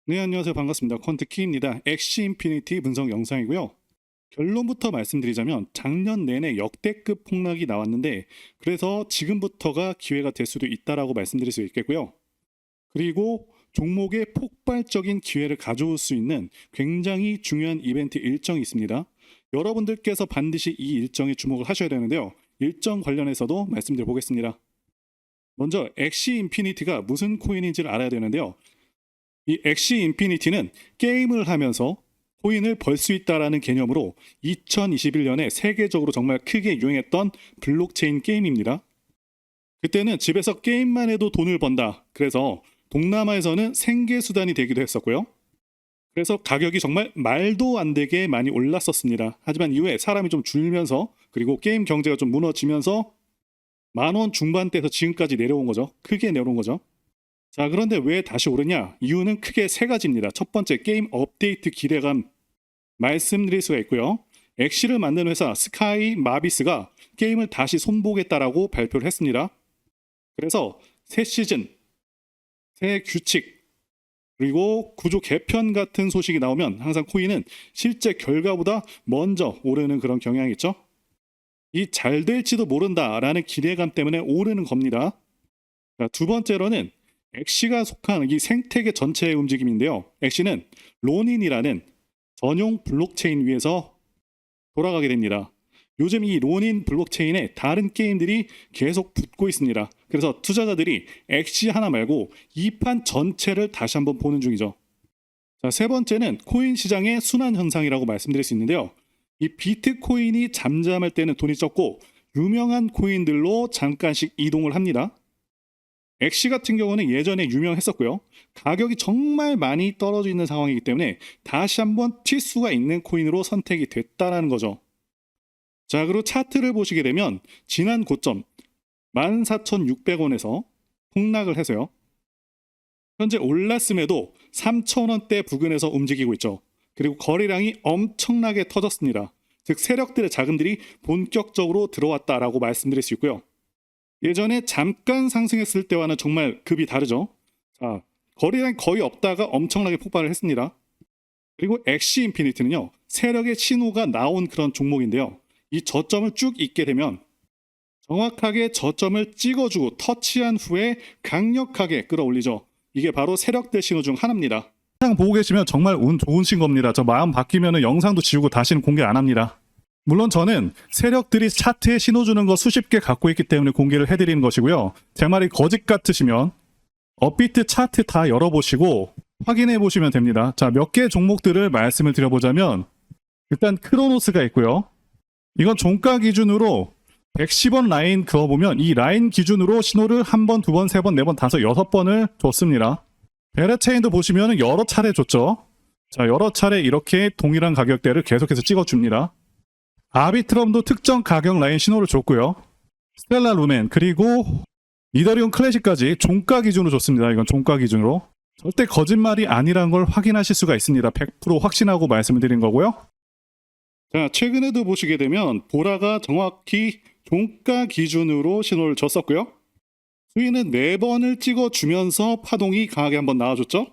네, 안녕하세요. 반갑습니다. 퀀트키입니다. 엑시 인피니티 분석 영상이고요. 결론부터 말씀드리자면 작년 내내 역대급 폭락이 나왔는데 그래서 지금부터가 기회가 될 수도 있다라고 말씀드릴 수 있겠고요. 그리고 종목에 폭발적인 기회를 가져올 수 있는 굉장히 중요한 이벤트 일정이 있습니다. 여러분들께서 반드시 이 일정에 주목을 하셔야 되는데요. 일정 관련해서도 말씀드려 보겠습니다. 먼저 엑시 인피니티가 무슨 코인인지를 알아야 되는데요. 이 엑시 인피니티는 게임을 하면서 코인을 벌 수 있다라는 개념으로 2021년에 세계적으로 정말 크게 유행했던 블록체인 게임입니다. 그때는 집에서 게임만 해도 돈을 번다. 그래서 동남아에서는 생계 수단이 되기도 했었고요. 그래서 가격이 정말 말도 안 되게 많이 올랐었습니다. 하지만 이후에 사람이 좀 줄면서 그리고 게임 경제가 좀 무너지면서 10,000원 중반대에서 지금까지 내려온 거죠. 크게 내려온 거죠. 자, 그런데 왜 다시 오르냐? 이유는 크게 세 가지입니다. 첫 번째, 게임 업데이트 기대감 말씀드릴 수가 있고요. 엑시를 만든 회사 스카이 마비스가 게임을 다시 손보겠다라고 발표를 했습니다. 그래서 새 시즌, 새 규칙, 그리고 구조 개편 같은 소식이 나오면 항상 코인은 실제 결과보다 먼저 오르는 그런 경향이 있죠. 이 잘 될지도 모른다라는 기대감 때문에 오르는 겁니다. 자, 두 번째로는 엑시가 속한 이 생태계 전체의 움직임인데요. 엑시는 로닌이라는 전용 블록체인 위에서 돌아가게 됩니다. 요즘 이 로닌 블록체인에 다른 게임들이 계속 붙고 있습니다. 그래서 투자자들이 엑시 하나 말고 이 판 전체를 다시 한번 보는 중이죠. 자, 세 번째는 코인 시장의 순환 현상이라고 말씀드릴 수 있는데요. 이 비트코인이 잠잠할 때는 돈이 적고 유명한 코인들로 잠깐씩 이동을 합니다. 엑시 같은 경우는 예전에 유명했었고요. 가격이 정말 많이 떨어져 있는 상황이기 때문에 다시 한번 튈 수가 있는 코인으로 선택이 됐다라는 거죠. 자, 그리고 차트를 보시게 되면 지난 고점 14,600원에서 폭락을 해서요. 현재 올랐음에도 3,000원대 부근에서 움직이고 있죠. 그리고 거래량이 엄청나게 터졌습니다. 즉 세력들의 자금들이 본격적으로 들어왔다라고 말씀드릴 수 있고요. 예전에 잠깐 상승했을 때와는 정말 급이 다르죠. 자, 거래량이 거의 없다가 엄청나게 폭발을 했습니다. 그리고 엑시 인피니티는요, 세력의 신호가 나온 그런 종목인데요. 이 저점을 쭉 잇게 되면 정확하게 저점을 찍어주고 터치한 후에 강력하게 끌어올리죠. 이게 바로 세력들 신호 중 하나입니다. 영상 보고 계시면 정말 운 좋으신 겁니다. 저 마음 바뀌면 영상도 지우고 다시는 공개 안 합니다. 물론 저는 세력들이 차트에 신호 주는 거 수십 개 갖고 있기 때문에 공개를 해드리는 것이고요. 제 말이 거짓 같으시면 업비트 차트 다 열어보시고 확인해 보시면 됩니다. 자, 몇 개 종목들을 말씀을 드려보자면 일단 크로노스가 있고요. 이건 종가 기준으로 110원 라인 그어보면 이 라인 기준으로 신호를 한 번, 두 번, 세 번, 네 번, 다섯, 여섯 번을 줬습니다. 베르체인도 보시면 여러 차례 줬죠. 자, 여러 차례 이렇게 동일한 가격대를 계속해서 찍어줍니다. 아비트럼도 특정 가격 라인 신호를 줬고요. 스텔라 루멘 그리고 이더리움 클래식까지 종가 기준으로 줬습니다. 이건 종가 기준으로. 절대 거짓말이 아니라는 걸 확인하실 수가 있습니다. 100% 확신하고 말씀을 드린 거고요. 자, 최근에도 보시게 되면 보라가 정확히 종가 기준으로 신호를 줬었고요. 수위는 4번을 찍어주면서 파동이 강하게 한번 나와줬죠.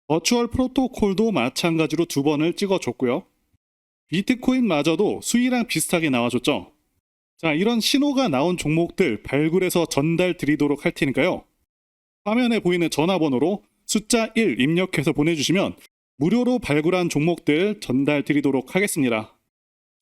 버추얼 프로토콜도 마찬가지로 2번을 찍어줬고요. 비트코인마저도 수위랑 비슷하게 나와줬죠. 자, 이런 신호가 나온 종목들 발굴해서 전달 드리도록 할 테니까요. 화면에 보이는 전화번호로 숫자 1 입력해서 보내주시면 무료로 발굴한 종목들 전달 드리도록 하겠습니다.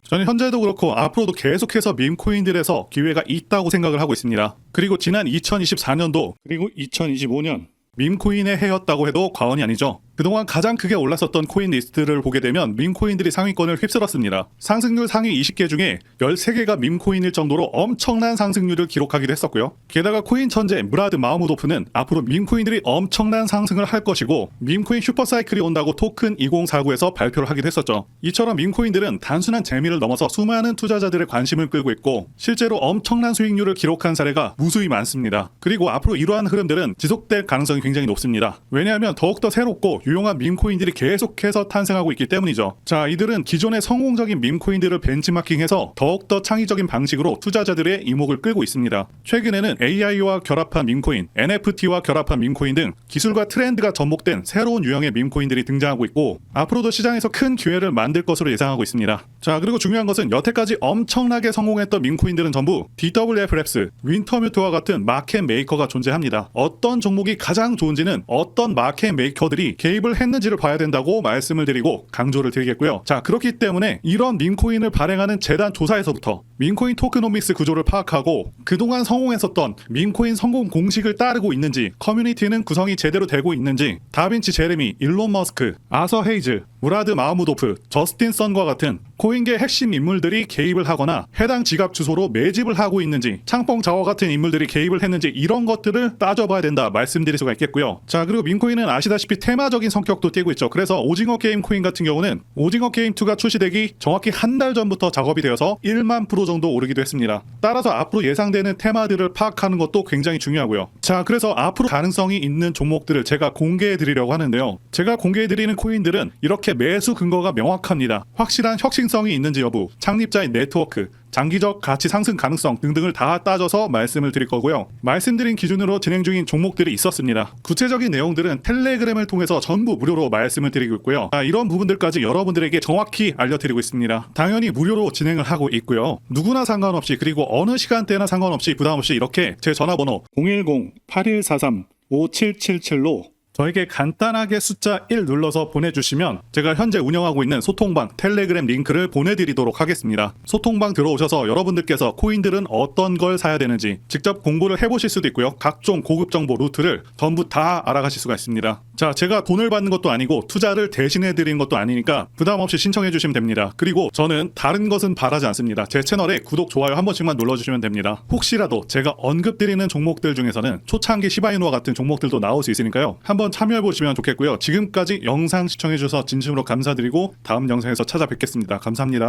저는 현재도 그렇고 앞으로도 계속해서 밈코인들에서 기회가 있다고 생각을 하고 있습니다. 그리고 지난 2024년도 그리고 2025년 밈코인의 해였다고 해도 과언이 아니죠. 그동안 가장 크게 올랐었던 코인 리스트를 보게 되면 밈코인들이 상위권을 휩쓸었습니다. 상승률 상위 20개 중에 13개가 밈코인일 정도로 엄청난 상승률을 기록하기도 했었고요. 게다가 코인 천재 무라드 마흐무도프는 앞으로 밈코인들이 엄청난 상승을 할 것이고 밈코인 슈퍼사이클이 온다고 토큰 2049에서 발표를 하기도 했었죠. 이처럼 밈코인들은 단순한 재미를 넘어서 수많은 투자자들의 관심을 끌고 있고 실제로 엄청난 수익률을 기록한 사례가 무수히 많습니다. 그리고 앞으로 이러한 흐름들은 지속될 가능성이 굉장히 높습니다. 왜냐하면 더욱더 새롭고 유용한 밈코인들이 계속해서 탄생하고 있기 때문이죠. 자, 이들은 기존의 성공적인 밈코인들을 벤치마킹해서 더욱더 창의적인 방식으로 투자자들의 이목을 끌고 있습니다. 최근에는 AI와 결합한 밈코인, NFT와 결합한 밈코인 등 기술과 트렌드가 접목된 새로운 유형의 밈코인들이 등장하고 있고 앞으로도 시장에서 큰 기회를 만들 것으로 예상하고 있습니다. 자, 그리고 중요한 것은 여태까지 엄청나게 성공했던 밈코인들은 전부 DWF 랩스, 윈터뮤트와 같은 마켓 메이커가 존재합니다. 어떤 종목이 가장 좋은지는 어떤 마켓 메이커들이 개입을 했는지를 봐야 된다고 말씀을 드리고 강조를 드리겠고요. 자, 그렇기 때문에 이런 밈코인을 발행하는 재단 조사에서부터 밈코인 토크노믹스 구조를 파악하고 그동안 성공했었던 밈코인 성공 공식을 따르고 있는지, 커뮤니티는 구성이 제대로 되고 있는지, 다빈치 제레미, 일론 머스크, 아서 헤이즈, 무라드 마흐무도프, 저스틴 선과 같은 코인계 핵심 인물들이 개입을 하거나 해당 지갑 주소로 매집을 하고 있는지, 창펑 자워 같은 인물들이 개입을 했는지 이런 것들을 따져봐야 된다 말씀드릴 수가 있겠고요. 자, 그리고 밈코인은 아시다시피 테마적인 성격도 띠고 있죠. 그래서 오징어 게임 코인 같은 경우는 오징어 게임 2가 출시되기 정확히 한 달 전부터 작업이 되어서 1만 프로 정도 오르기도 했습니다. 따라서 앞으로 예상되는 테마들을 파악하는 것도 굉장히 중요하고요. 자, 그래서 앞으로 가능성이 있는 종목들을 제가 공개해 드리려고 하는데요. 제가 공개해 드리는 코인들은 이렇게 매수 근거가 명확합니다. 확실한 혁신성이 있는지 여부, 창립자의 네트워크, 장기적 가치 상승 가능성 등등을 다 따져서 말씀을 드릴 거고요. 말씀드린 기준으로 진행 중인 종목들이 있었습니다. 구체적인 내용들은 텔레그램을 통해서 전부 무료로 말씀을 드리고 있고요. 이런 부분들까지 여러분들에게 정확히 알려드리고 있습니다. 당연히 무료로 진행을 하고 있고요. 누구나 상관없이, 그리고 어느 시간대나 상관없이 부담없이 이렇게 제 전화번호 010-8143-5777로 저에게 간단하게 숫자 1 눌러서 보내주시면 제가 현재 운영하고 있는 소통방 텔레그램 링크를 보내드리도록 하겠습니다. 소통방 들어오셔서 여러분들께서 코인들은 어떤 걸 사야 되는지 직접 공부를 해보실 수도 있고요. 각종 고급 정보 루트를 전부 다 알아가실 수가 있습니다. 자, 제가 돈을 받는 것도 아니고 투자를 대신해드리는 것도 아니니까 부담 없이 신청해주시면 됩니다. 그리고 저는 다른 것은 바라지 않습니다. 제 채널에 구독, 좋아요 한 번씩만 눌러주시면 됩니다. 혹시라도 제가 언급드리는 종목들 중에서는 초창기 시바이누와 같은 종목들도 나올 수 있으니까요. 한번 참여해보시면 좋겠고요. 지금까지 영상 시청해주셔서 진심으로 감사드리고 다음 영상에서 찾아뵙겠습니다. 감사합니다.